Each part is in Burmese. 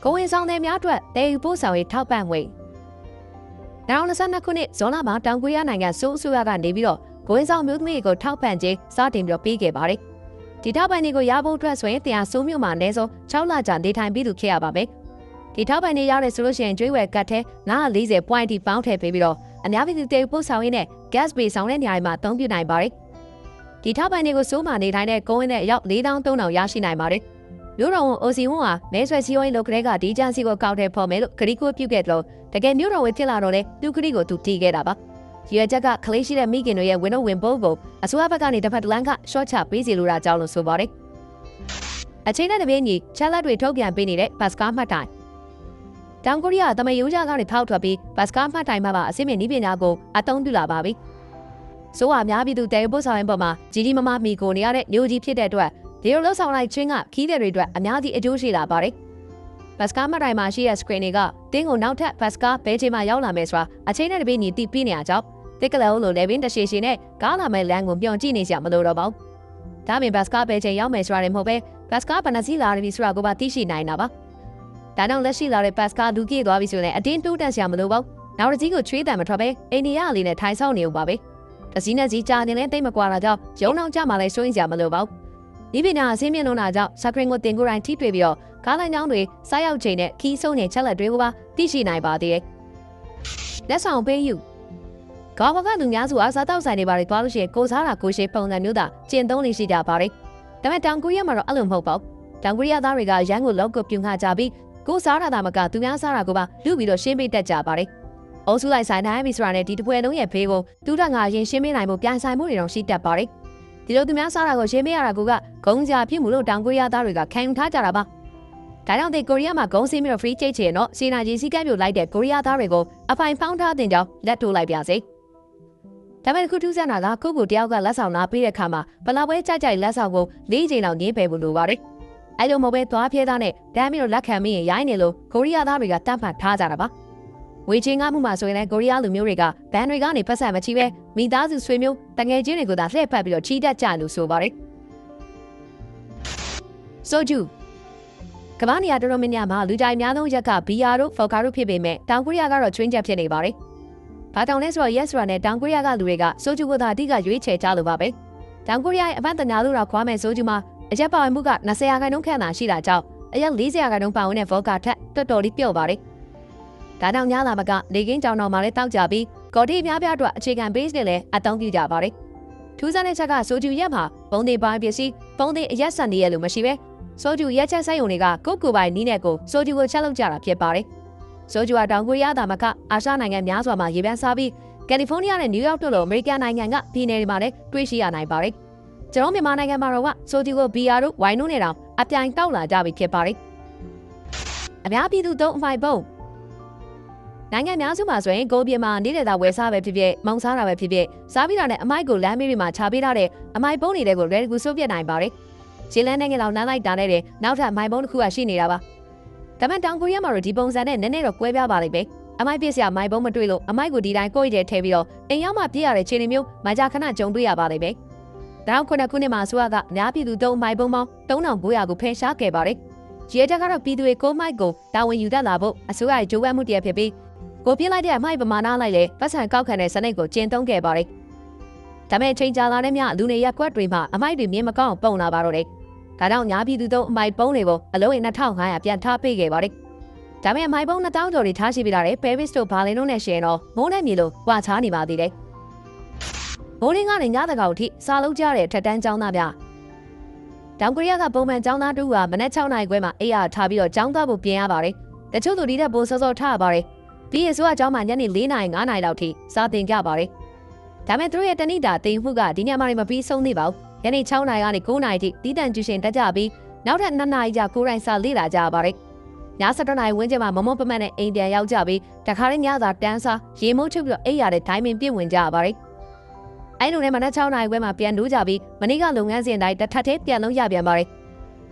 ကိုဝင်ဆောင်တဲ့များအတွက်တည်ယူပို့ဆောင်ရေးထောက်ပံ့ငွေ2022ခုနှစ်ဇွန်လမှာတောင်ကိုရီးယားနိုင်ငံစိုးအစိုးရကနေပြီးတော့ကိုဝင်ဆောင်မျိုးသမီးကိုထောက်ပံ့ခြင်းစတင်ပြီးပေးခဲ့ပါတယ်။ဒီထောက်ပံ့တွေကိုရဖို့အတွက်ဆိုရင်တရားစိုးမျိုးမှာအနည်းဆုံး6လကြာနေထိုင်ပြီးသူခဲ့ရပါမယ်။ဒီထောက်ပံ့တွေရတယ်ဆိုလို့ရှိရင်ကျွေးဝယ်ကတ်ထဲ940 point ထိပေါင်းထည့်ပေးပြီးတော့အများပြည်သူတည်ယူပို့ဆောင်ရေးနဲ့ gas ပေးဆောင်တဲ့နေရာတွေမှာအသုံးပြုနိုင်ပါတယ်။ဒီထောက်ပံ့တွေကိုစိုးမှနေထိုင်တဲ့ကိုဝင်နဲ့ရောက်4300ရရှိနိုင်ပါတယ်။မြို့တော်ဝန်အိုစီဝွန်ဟာမဲဆွဲစီယိုင်းလုပ်ကလေးကဒီဂျန်စီကိုကောက်တဲ့ဖော်မယ်လို့ခရီးကိုပြုတ်ခဲ့တယ်လို့တကယ်မြို့တော်ဝန်ဖြစ်လာတော့လေသူခရီးကိုသူတီးခဲ့တာပါ။ရွေချက်ကခလေးရှိတဲ့မိခင်တွေရဲ့ဝင်းတို့ဝင်ဖို့ကိုအစိုးရဘက်ကနေတစ်ဖက်တစ်လမ်းကရှော့ချပေးစီလိုတာကြောင့်လို့ဆိုပါတယ်။အချိန်နဲ့တပြေးညီချက်လက်တွေထုတ်ပြန်ပေးနေတဲ့ဘတ်စကားမှတ်တိုင်တောင်ကိုရီးယားတမယိုးကြကနေဖောက်ထွက်ပြီးဘတ်စကားမှတ်တိုင်မှာပါအစိမ့်မြင့်နည်းပညာကိုအသုံးပြုလာပါပြီ။ဆိုအများပြည်သူတဲပို့ဆောင်ရင်ပေါ်မှာကြီးမမမီကိုနေရတဲ့မျိုးကြီးဖြစ်တဲ့အတွက်ဒီလိုလှုပ်ဆောင်လိုက်ခြင်းကခီးတဲ့တွေအတွက်အများကြီးအကျိုးရှိလာပါတယ်။ဘတ်စကားမှတ်တိုင်မှာရှိတဲ့ screen တွေကတင်းကိုနောက်ထပ်ဘတ်စကားဘဲချိန်မှာရောက်လာမယ်ဆိုတာအချိန်နဲ့တပြေးညီတိပြီးနေရကြောင်းတစ်ကလေးလိုလေဘင်းတရှိရှိနဲ့ကားလာမဲ့လမ်းကိုပြောင်းကြည့်နေကြမလို့တော့ပါဘူး။ဒါပြင်ဘတ်စကားဘဲချိန်ရောက်မယ်ဆိုတာလည်းမဟုတ်ပဲဘတ်စကားဘဏ္ဍစီလာပြီဆိုတာကိုပါသိရှိနိုင်တာပါ။ဒါကြောင့်လက်ရှိလာတဲ့ဘတ်စကားလူကြီးသွားပြီဆိုရင်အတင်းတိုးတက်စရာမလိုပါဘူး။နောက်တစ်ကြီးကိုချွေးတံမထွက်ပဲအိန္ဒိယအလေးနဲ့ထိုင်ဆောင်နေဦးပါပဲ။တစည်းနဲ့ကြီးကြာနေလဲတိတ်မကွာတာကြောင့်ရုံနောက်ကြမှာလဲစိုးရင်စရာမလိုပါဘူး။ဒီပညာအစင်းမြင့်လုံးတာကြောင့်စကရင်ကိုတင်ကိုယ်တိုင်ထိတွေ့ပြီးတော့ကားလမ်းကြောင်းတွေစားရောက်ချိန်နဲ့ခီးဆုံးနေချက်လက်တွေကိုပါသိရှိနိုင်ပါသေးတယ်။လက်ဆောင်ပေးယူကောင်းကလူများစုအားစားတောက်ဆိုင်တွေပါတွေသွားလို့ရှိရင်ကိုစားတာကိုရှိပုံစံမျိုးသာကျင့်သုံးနေရှိကြပါတယ်။ဒါပေမဲ့တောင်ကိုရီးယားမှာတော့အဲ့လိုမဟုတ်ပါဘူး။တောင်ကိုရီးယားသားတွေကရန်ကိုလောက်ကိုပြုံခကြပြီးကိုစားတာသာမကသူများစားတာကိုပါလူပြီးတော့ရှင်းပေးတတ်ကြပါတယ်။အုပ်စုလိုက်ဆိုင်နိုင်ပြီဆိုတာနဲ့ဒီတပွဲလုံးရဲ့ဖေးကိုတူတာငါရင်ရှင်းပေးနိုင်ဖို့ပြန်ဆိုင်မှုတွေတော့ရှိတတ်ပါတယ်။ဒီလိုသူများစားတာကိုရှင်းပေးရတာကဂုံကြဖြစ်မှုလို့တောင်ကိုရီးယားသားတွေကခံယူထားကြတာပါ။ဒါကြောင့်ဒီကိုရီးယားမှာဂုံစင်းပြီးတော့ free ချိတ်ချင်တော့စီနာကြီးစီကပ်ပြိုလိုက်တဲ့ကိုရီးယားသားတွေကိုအပိုင်ဖောင်းထားတင်ကြောင်းလက်ထိုးလိုက်ပါစေ။ဒါပေမဲ့ခုထူးဆန်းတာကကိုကိုတယောက်ကလက်ဆောင်လာပေးတဲ့ခါမှာဘလာပွဲကြိုက်လက်ဆောင်ကို၄ချိန်လောက်ညင်းပယ်ဖို့လိုပါတယ်။အဲ့လိုမဟုတ်ပဲသွားပြဲသားနဲ့ဒမ်းပြီးတော့လက်ခံမိရင်ရိုင်းနေလို့ကိုရီးယားသားတွေကတန့်ဖတ်ထားကြတာပါ။ဝေချင်းငါမှုမှာဆိုရင်လည်းကိုရီးယားလူမျိုးတွေကဘန်တွေကနေပတ်ဆက်မချီပဲမိသားစုဆွေမျိုးတငယ်ချင်းတွေကိုသာလှည့်ဖက်ပြီးတော့ချီတက်ကြလို့ဆိုပါတယ်။ဆိုဂျူကမ္ဘာနေရာတော်တော်များများမှာလူကြိုက်များဆုံးရက်ကဘီယာတို့ဖော်ကာတို့ဖြစ်ပေမဲ့တောင်ကိုရီးယားကတော့ချွင်းချက်ဖြစ်နေပါတယ်။ဘာတောင်လဲဆိုတော့ yes ဆိုတာနဲ့တောင်ကိုရီးယားကလူတွေကဆိုဂျူကိုသာအဓိကရွေးချယ်ကြလို့ပါပဲ။တောင်ကိုရီးယားရဲ့အပန်းတညာလို့တော့ခွာမဲ့ဆိုဂျူမှာအရက်ပါဝင်မှုက20%ခန့်သာရှိတာကြောင့်အရက်40%ပါဝင်တဲ့ဗော့ကာထက်တော်တော်လေးပြော့ပါတယ်။ဒါကြောင့်ညလာမကနေကင်းကြောင်တော်မှာလည်းတောက်ကြပြီးကော်တီများပြားအတွက်အခြေခံ base နဲ့လည်းအသုံးပြုကြပါတယ်။ထူးဆန်းတဲ့ချက်ကဆိုဂျူရက်မှာပုံသေးပိုင်းပစ္စည်းပုံသေးအရက်ဆန်နေရလို့မရှိပဲဆိုဂျူရက်ချက်ဆိုင်ုံတွေကကိုပိုင်နီးနဲ့ကိုဆိုဂျူကိုချက်လုပ်ကြတာဖြစ်ပါတယ်။ဆိုဂျူကတောင်ကိုရီးယားသားမကအာရှနိုင်ငံများစွာမှာရေပန်းစားပြီးကယ်လီဖိုးနီးယားနဲ့နယူးယောက်တို့လိုအမေရိကန်နိုင်ငံကပြည်နယ်တွေမှာလည်းတွေ့ရှိရနိုင်ပါတယ်။ကျွန်တော်မြန်မာနိုင်ငံမှာတော့ဆိုဂျူကိုဘီယာတို့ဝိုင်တို့နဲ့တောင်အပြိုင်တောက်လာကြပြီဖြစ်ပါတယ်။အများပြည်သူသုံးအမိုက်ပုံနိုင်ငံများစုမှာဆိုရင်ကိုပြင်းမှာနေတဲ့သားဝယ်စားပဲဖြစ်ဖြစ်မောင်စားတာပဲဖြစ်ဖြစ်စားပြီးတာနဲ့အမိုက်ကိုလမ်းမေးတွေမှာခြာပေးထားတဲ့အမိုက်ပုံတွေကို ready ကိုစုပ်ပြတ်နိုင်ပါတယ်။ခြေလန်းနိုင်ငံလောက်နမ်းလိုက်တာနဲ့နောက်ထပ်အမိုက်ပုံတစ်ခုကရှိနေတာပါ။ဒါမှတောင်ကိုရီးယားမှာတော့ဒီပုံစံနဲ့နည်းနည်းတော့ကွဲပြားပါလိမ့်မယ်။အမိုက်ပစ္စည်းအမိုက်ပုံမတွေ့လို့အမိုက်ကိုဒီတိုင်းကိုယ့်ရဲ့ထဲပြီးတော့အိမ်ရောက်မှပြည့်ရတဲ့ခြေနေမျိုးမကြခဏကြုံတွေ့ရပါလိမ့်မယ်။ဒါကြောင့်ခုနှစ်မှာဆိုရကအများပြည်သူသုံးအမိုက်ပုံပေါင်း3900ကိုဖယ်ရှားခဲ့ပါတယ်။ရဲတပ်ကတော့ပြည်သူတွေကိုမိုက်ကိုတာဝန်ယူတတ်လာဖို့အစိုးရရဲ့ကြိုးပမ်းမှုတရဖြစ်ပြီးကိုပြစ်လိုက်တဲ့အမိုက်ပမာဏလိုက်လေပတ်စံကောက်ခံတဲ့စနစ်ကိုကျင့်သုံးခဲ့ပါတယ်။ဒါပေမဲ့ချိန်ကြာလာတဲ့မြလူနေရက်ကွက်တွေမှာအမိုက်တွေမြင်မကောင်းပုံလာပါတော့တယ်။ဒါကြောင့်ညာပြည်သူသုံးအမိုက်ပုံးတွေကိုအလုံးရင်2500ပြန်ထားပေးခဲ့ပါတယ်။ဒါပေမဲ့အမိုက်ပုံး2000ကျော်တွေထားရှိပြီးတာလေပဲရစ်တို့ဘာလင်တို့နဲ့ရှင်တော့မိုးနဲ့မြေလိုဝါချားနေပါသေးတယ်။မိုးရင်းကနေညတကောင်အထိစာလုံးကြတဲ့ထက်တန်းကျောင်းသားပြတောင်ကိုရီးယားကပုံမှန်ကျောင်းသားတူကမနက်6နာရီခွဲမှာအိယာထားပြီးတော့ကျောင်းသားဖို့ပြင်ရပါတယ်။တချို့သူဒီတဲ့ပိုစောစောထားရပါတယ်။ပြီးရဆိုအကြောင်းမှာညနေ4နာရီ5နာရီလောက်ထိစာသင်ကြပါတယ်။ဒါပေမဲ့သူတို့ရဲ့တဏိတာတင်မှုကဒီညမှာမပြီးဆုံးသေးပါဘူး။ညနေ6နာရီကနေ9နာရီထိတီးတန့်ကျူရှင်တက်ကြပြီးနောက်ထပ်2နာရီကြာ9တိုင်းစာလေ့လာကြပါတယ်။ည7နာရီဝန်းကျင်မှာမမုံပမတ်နဲ့အိမ်ပြန်ရောက်ကြပြီးတခါလေးညသာတန်းစားရေမိုးချုပ်ပြီးတော့အိပ်ရတဲ့ဒိုင်းမင်ပြည့်ဝင်ကြပါတယ်။အဲ့လိုနဲ့မနက်6နာရီခွဲမှာပြန်နိုးကြပြီးမနေ့ကလုပ်ငန်းစဉ်တိုင်းတစ်ထပ်သေးပြန်လုံးရပြန်ပါတယ်။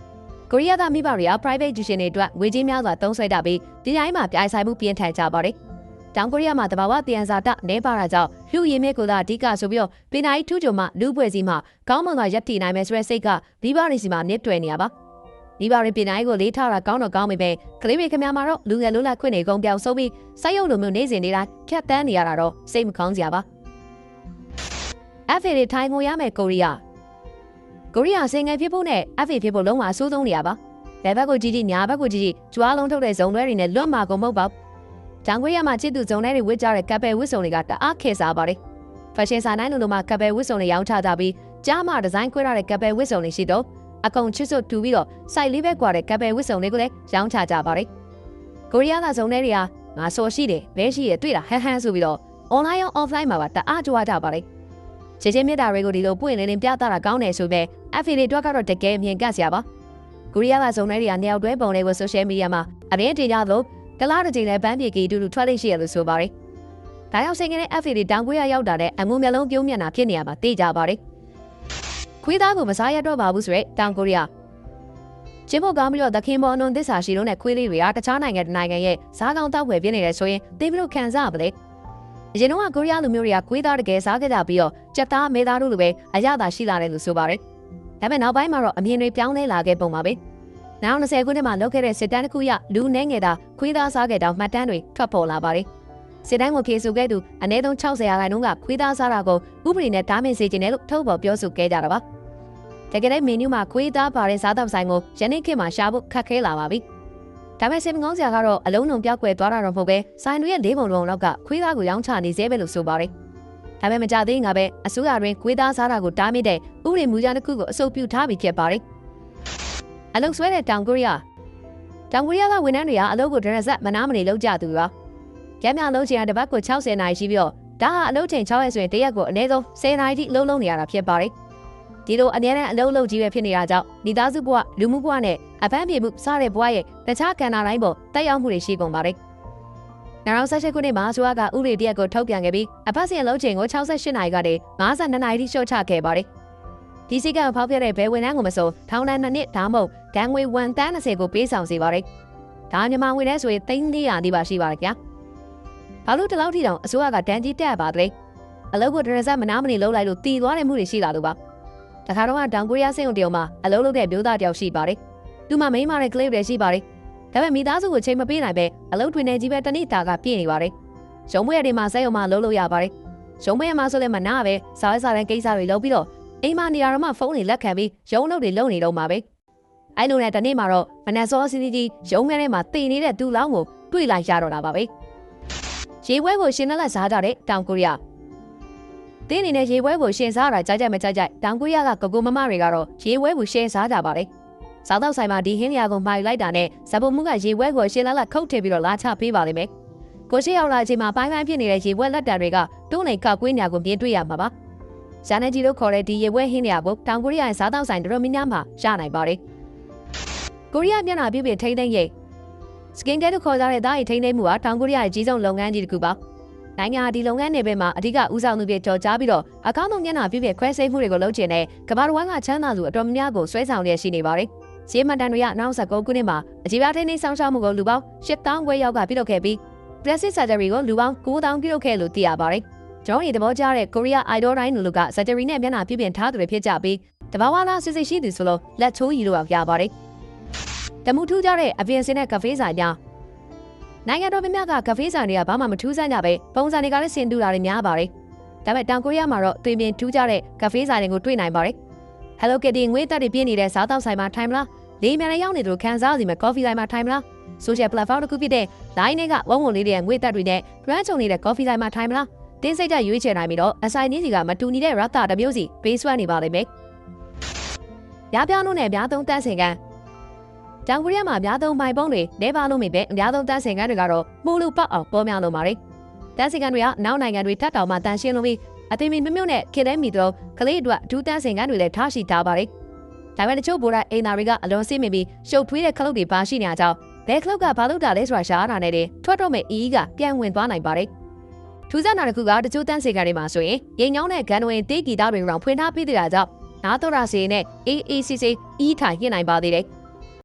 ကိုရီးယားသားမိဘတွေက private tuition တွေအတွက်ငွေကြေးများစွာသုံးစွဲတာပြီးဒီတိုင်းမှာပြိုင်ဆိုင်မှုပြင်းထန်ကြပါတယ်။တောင်ကိုရီးယားမှာတဘာဝတယံဇာတနဲပါတာကြောင့်လူရင်းမြစ်ကိုသာအဓိကဆိုပြီးတော့ပင်နာကြီးထူးချုံမှလူပွဲစီမှာကောင်းမွန်စွာရပ်တည်နိုင်မယ်ဆိုတဲ့စိတ်ကမိဘတွေစီမှာနစ်တွယ်နေရပါ။ မိဘတွေပြင်နိုင်ကိုလေးထားတာကောင်းတော့ကောင်းပေမဲ့ကလေးတွေခင်ဗျာမှာတော့လူငယ်လူလတ်ခွင့်နေကုန်ပြောင်ဆုံးပြီးစိုက်ရုပ်လိုမျိုးနေစဉ်နေတာခက်တန်းနေရတာတော့စိတ်မကောင်းစရာပါFA တွေထိုင်ငိုရမယ်ကိုရီးယားစင်ငယ်ဖြစ်ဖို့နဲ့ FA ဖြစ်ဖို့လုံးဝအဆိုးဆုံးနေရပါဘယ်ဘက်ကိုကြည့်ကြည့်ညာဘက်ကိုကြည့်ကြည့်ကြွားလုံးထုတ်တဲ့ဇုံတွေတွေနဲ့လွတ်မှာကုန်မဟုတ်ပါတောင်ကိုရီးယားမှာချစ်သူဇုံတွေဝစ်ကြတဲ့ကပ်ပဲဝစ်စုံတွေကတအားခဲစားပါတယ်ဖက်ရှင်ဆိုင်တိုင်းလိုမှာကပ်ပဲဝစ်စုံတွေရောင်းချကြပြီးကြားမှာဒီဇိုင်းခွဲထားတဲ့ကပ်ပဲဝစ်စုံတွေရှိတော့အကုန်ချစ်စွတ်တူပြီးတော့စိုက်လေးပဲကွာတဲ့ကပ်ပဲဝစ်စုံတွေကိုလည်းရောင်းချကြပါတယ်ကိုရီးယားကဇုံတွေကငါစော်ရှိတယ်ဘဲရှိရတွေ့တာဟန်ဆိုပြီးတော့ online ရော offline မှာပါတအားကြွားကြပါတယ်ချစ်ချင်းမြတ်တာတွေကိုဒီလိုပွင့်လင်းလင်းပြသတာကောင်းတယ်ဆိုပေမဲ့ FA တွေအတွက်ကတော့တကယ်မြင်ကစရာပါကိုရီးယားကဇုံတွေကနှစ်ယောက်တွဲပုံတွေကို social media မှာအရင်တင်ကြလို့တလားတစ်ချိန်လဲပန်းပြေကီတူတူထွက်လိမ့်ရှိရလို့ဆိုပါတယ်။ဒါကြောင့်စိတ်ငယ်တဲ့ FA တွေတောင်ကိုရီးယားရောက်တာတဲ့အမှုမျိုးလုံးပြုံးမျက်နှာဖြစ်နေရမှာသိကြပါတယ်။ခွေးသားကိုမစားရတော့ပါဘူးဆိုရဲတောင်ကိုရီးယားကျင်းဖို့ကောင်းပြီးတော့သခင်ပေါ်အနွန်သစ္စာရှိလို့နဲ့ခွေးလေးတွေကတခြားနိုင်ငံရဲ့စားကောင်းတောက်ွယ်ပြနေတယ်ဆိုရင်သိပြီးလို့ခံစားရပါလေ။အရင်တော့ကိုရီးယားလူမျိုးတွေကခွေးသားတကယ်စားခဲ့ကြပြီးတော့ကြက်သားမဲသားတို့လိုပဲအရသာရှိလာတယ်လို့ဆိုပါတယ်။ဒါပေမဲ့နောက်ပိုင်းမှာတော့အမြင်တွေပြောင်းလဲလာခဲ့ပုံပါပဲ။နောက်20ခုနှစ်မှာလုပ်ခဲ့တဲ့စစ်တမ်းတစ်ခုရလူနှဲငယ်တာခွေးသားစားခဲ့တောင်မှတ်တမ်းတွေထွက်ပေါ်လာပါတယ်။စစ်တမ်းကိုခေဆိုခဲ့သူအနည်းဆုံး60%ရာခိုင်နှုန်းကခွေးသားစားတာကိုဥပဒေနဲ့တားမြစ်စေချင်တယ်လို့ထုတ်ဖော်ပြောဆိုခဲ့ကြတာပါ။တကယ်လည်းမင်းနူးမှာခွေးသားပါတဲ့စားတောက်ဆိုင်ကိုယနေ့ခေတ်မှာရှာဖို့ခက်ခဲလာပါပြီ။ဒါပေမဲ့စိတ်မကောင်းစရာကတော့အလုံးစုံပြောက်ကွယ်သွားတာတော့မဟုတ်ပဲဆိုင်တွေရဲ့၄ပုံလောက်ကခွေးသားကိုရောင်းချနေသေးပဲလို့ဆိုပါတယ်။ဒါပေမဲ့မကြသေးငါပဲအစိုးရတွင်ခွေးသားစားတာကိုတားမြစ်တဲ့ဥပဒေမူကြမ်းတစ်ခုကိုအဆိုပြုထားပြီးဖြစ်ပါတယ်။အလုပ်ဆွဲတဲ့တောင်ကိုရီးယားကဝန်ထမ်းတွေကအလုပ်ကိုဒရက်ဆက်မနာမနေလုပ်ကြသူပါ။ကျမ်းမြလုပ်ချင်တဲ့တပတ်ကို60နာရီရှိပြီးတော့ဒါဟာအလုပ်ချိန်6ရက်ဆိုရင်တရက်ကိုအနည်းဆုံး10နာရီထိအလုပ်လုပ်နေရတာဖြစ်ပါတယ်။ဒီလိုအများနဲ့အလုပ်ကြီးပဲဖြစ်နေတာကြောင့်မိသားစုဘဝလူမှုဘဝနဲ့အပန်းပြေမှုစတဲ့ဘဝရဲ့တခြားကဏ္ဍတိုင်းပေါ်တက်ရောက်မှုတွေရှိကုန်ပါတယ်။2018ခုနှစ်မှာအစိုးရကဥပဒေတရက်ကိုထုတ်ပြန်ခဲ့ပြီးအပတ်စဉ်အလုပ်ချိန်ကို68နာရီကနေ52နာရီထိလျှော့ချခဲ့ပါတယ်။ဒီစိတ်ကဖောက်ပြတဲ့ဘယ်ဝန်ထမ်းကိုမဆိုထောင်ဒဏ်2နှစ်ဒါမှမဟုတ်ဒဏ်ငွေ130ကိုပေးဆောင်စေပါတယ်။ဒါမြန်မာငွေနဲ့ဆိုရင်300တိပါရှိပါတယ်ဗျာ။ဘာလို့ဒီလောက်ထိတောင်အစိုးရကဒဏ်ကြီးတက်ရပါသလဲ။အလုပ်ကိုဒရက်ဆက်မနာမနေလုပ်လိုက်လို့တည်သွားတဲ့မှုတွေရှိလာလို့ပါ။တခါတော့တောင်ကိုရီးယားစိတ်ုံတရုံမှာအလုပ်လုပ်တဲ့မျိုးသားတယောက်ရှိပါတယ်။သူမှမိန်းမနဲ့ကလေးတွေရှိပါတယ်။ဒါပေမဲ့မိသားစုကိုချိန်မပေးနိုင်ပဲအလုပ်တွေနဲ့ကြီးပဲတနေ့တာကပြည့်နေပါတယ်။ရုံးပွဲတွေမှာစိတ်ုံမှာလုပ်လို့ရပါတယ်။ရုံးပွဲမှာဆိုလည်းမနာပဲစားရတဲ့ကိစ္စတွေလုပ်ပြီးတော့အိမ်မှာနေရာတော့မှဖုန်းတွေလက်ခံပြီးရုံးလုပ်တွေလုပ်နေတော့မှာပဲ။အဲ့လိုနဲ့တနေ့မှာတော့မနက်စောစီးစီးရုံးခန်းထဲမှာတည်နေတဲ့သူ့လောင်းကိုတွေ့လိုက်ရတော့တာပါပဲ။ရေပွဲကိုရှင်းလက်စားကြတဲ့တောင်ကိုရီးယားတင်းအနေနဲ့ရေပွဲကိုရှင်းစားတာကြိုက်ကြမကြိုက်တောင်ကိုရီးယားကကိုမမတွေကတော့ရေပွဲကိုရှင်းစားကြပါတယ်။စားတော့ဆိုင်မှာဒီဟင်းလျာကိုမှာယူလိုက်တာနဲ့ဇဘုံမှုကရေပွဲကိုရှင်းလက်ခုတ်ထည့်ပြီးတော့လာချပေးပါလိမ့်မယ်။ကိုရှိရောက်လာချိန်မှာပိုင်းဖြစ်နေတဲ့ရေပွဲလက်တံတွေကတွန်းနေကောက်ကွေးညာကိုမြင်တွေ့ရမှာပါ။ဇာနယ်ဂျီလို့ခေါ်တဲ့ဒီရေပွဲဟင်းလျာကိုတောင်ကိုရီးယားစားတော့ဆိုင်တော်တော်များများမှာရနိုင်ပါတယ်။ကိုရီးယားမျက်နှာပြုပြင်ထိန်းသိမ်းရေးစကင်ကဲလို့ခေါ်ကြတဲ့သားရည်ထိန်းသိမ်းမှုကတောင်ကိုရီးယားရဲ့ကြီးဆုံးလုပ်ငန်းကြီးတစ်ခုပါ။နိုင်ငံဒီလုပ်ငန်းနယ်ပယ်မှာအဓိကဦးဆောင်သူတွေကြော်ကြားပြီးတော့အကောင်းဆုံးမျက်နှာပြုပြင်ခွဲစိတ်မှုတွေကိုလုပ်ချင်တဲ့ကမ္ဘာတစ်ဝန်းကချမ်းသာသူအတော်များများကိုဆွဲဆောင်ရရှိနေပါတယ်။ဈေးမှန်တန်တွေက2019ခုနှစ်မှာအကြီးပြထိန်းသိမ်းဆောင်ရှောက်မှုကိုလူပေါင်း8000ခွဲယောက်ကပြုလုပ်ခဲ့ပြီး plastic surgery ကိုလူပေါင်း9000ပြုလုပ်ခဲ့လို့သိရပါတယ်။ကျွန်တော်ဒီသဘောကျတဲ့ Korea Idol တိုင်းလူက surgery နဲ့မျက်နှာပြုပြင်ထားသူတွေဖြစ်ကြပြီးတဘာဝလားစစ်စစ်ရှိသူဆိုလို့လက်ချိုးရီလို့ရပါတယ်။တမှုထူးကြတဲ့အပြင်စင်တဲ့ကဖေးဆိုင်များနိုင်ငံတော်များများကကဖေးဆိုင်တွေကဘာမှမထူးဆန်းကြပဲပုံစံတွေကလည်းဆင်တူတာတွေများပါတယ်။ဒါပေမဲ့တောင်ကိုရီးယားမှာတော့သွေးပြင်းထူးကြတဲ့ကဖေးဆိုင်တွေကိုတွေ့နိုင်ပါတယ်။ Hello Kitty ငွေတက်တွေပြင်းနေတဲ့စားတောက်ဆိုင်မှာထိုင်မလား။လေးမြန်လေးရောက်နေသူခံစားစီမဲ့ coffee ဆိုင်မှာထိုင်မလား။ social platform တစ်ခုဖြစ်တဲ့ line တွေကဝုန်းဝုန်းလေးတွေငွေတက်တွေနဲ့ brand ချုံနေတဲ့ coffee ဆိုင်မှာထိုင်မလား။တင်းစိတ်ကြရွေးချယ်နိုင်ပြီးတော့အဆိုင်နည်းစီကမတူညီတဲ့ rata တစ်မျိုးစီပေးဆွဲနေပါလိမ့်မယ်။ရပြောင်းလို့နဲ့အများသုံးတန်းစင်ကန်တောင်ကိုရီးယားမှာအများသုံးမိုင်ပုံးတွေလဲပါလို့မိပဲအများသုံးတန်းစင်ကန်တွေကတော့မိုးလူပေါက်အောင်ပေါ်များလို့ပါတယ်။တန်းစင်ကန်တွေကနောက်နိုင်ငံတွေထပ်တောင်မှတန်ရှင်းလို့ပြီးအသိမီမျိုးနဲ့ခေလဲမီတော့ကလေးအတွက်ဒူးတန်းစင်ကန်တွေလည်းထားရှိထားပါတယ်။ဒါပေမဲ့တချို့ဗိုလ်တိုင်းအိမ်သားတွေကအလွန်စိတ်မိပြီးရှုပ်ထွေးတဲ့ခလုတ်တွေပါရှိနေကြအောင်ဘဲခလုတ်ကဘာလို့တာလဲဆိုတာရှားတာနဲ့တင်ထွက်တော့မဲ့အီးကပြန်ဝင်သွားနိုင်ပါတယ်။ထူးဆန်းတာတစ်ခုကတချို့တန်းစင်ကန်တွေမှာဆိုရင်ရိမ်ညောင်းတဲ့ဂန်ဝင်တေးဂီတတွေရောဖွင့်ထားပေးတဲ့တာကြောင့်နားတော်ရာစီနဲ့ AACC အီးထိုင်ရနိုင်ပါသေးတယ်။